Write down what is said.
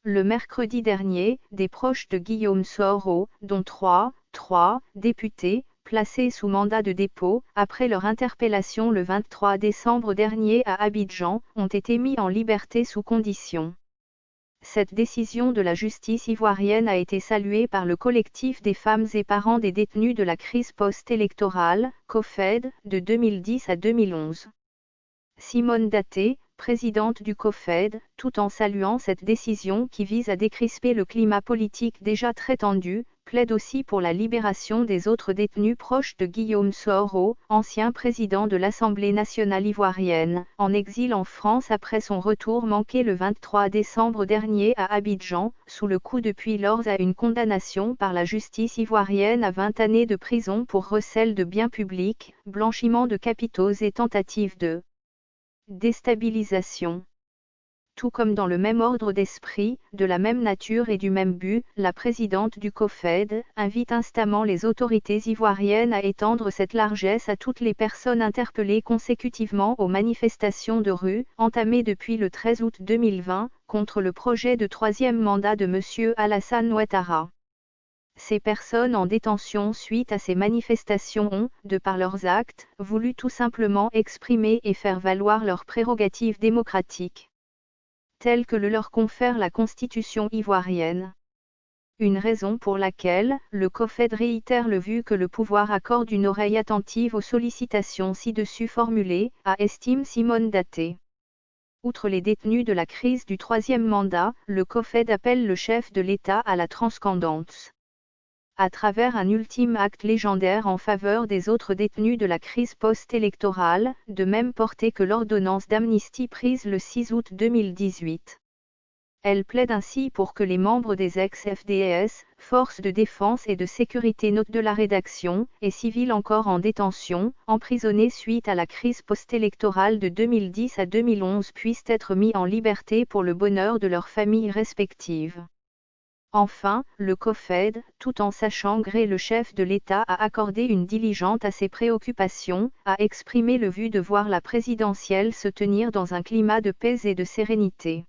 Le mercredi dernier, des proches de Guillaume Soro, dont trois députés, placés sous mandat de dépôt, après leur interpellation le 23 décembre dernier à Abidjan, ont été mis en liberté sous condition. Cette décision de la justice ivoirienne a été saluée par le collectif des femmes et parents des détenus de la crise post-électorale, COFED, de 2010 à 2011. Simone Daté, présidente du COFED, tout en saluant cette décision qui vise à décrisper le climat politique déjà très tendu, plaide aussi pour la libération des autres détenus proches de Guillaume Soro, ancien président de l'Assemblée nationale ivoirienne, en exil en France après son retour manqué le 23 décembre dernier à Abidjan, sous le coup depuis lors à une condamnation par la justice ivoirienne à 20 années de prison pour recel de biens publics, blanchiment de capitaux et tentative de déstabilisation. Tout comme dans le même ordre d'esprit, de la même nature et du même but, la présidente du COFED invite instamment les autorités ivoiriennes à étendre cette largesse à toutes les personnes interpellées consécutivement aux manifestations de rue, entamées depuis le 13 août 2020, contre le projet de troisième mandat de M. Alassane Ouattara. Ces personnes en détention suite à ces manifestations ont, de par leurs actes, voulu tout simplement exprimer et faire valoir leurs prérogatives démocratiques, telles que le leur confère la Constitution ivoirienne. Une raison pour laquelle, le COFED réitère le vœu que le pouvoir accorde une oreille attentive aux sollicitations ci-dessus formulées, estime Simone Daté. Outre les détenus de la crise du troisième mandat, le COFED appelle le chef de l'État à la transcendance. À travers un ultime acte légendaire en faveur des autres détenus de la crise post-électorale, de même portée que l'ordonnance d'amnistie prise le 6 août 2018. Elle plaide ainsi pour que les membres des ex-FDS, forces de défense et de sécurité note de la rédaction, et civils encore en détention, emprisonnés suite à la crise post-électorale de 2010 à 2011 puissent être mis en liberté pour le bonheur de leurs familles respectives. Enfin, le COFED, tout en sachant gré le chef de l'État a accordé une diligente à ses préoccupations, a exprimé le vœu de voir la présidentielle se tenir dans un climat de paix et de sérénité.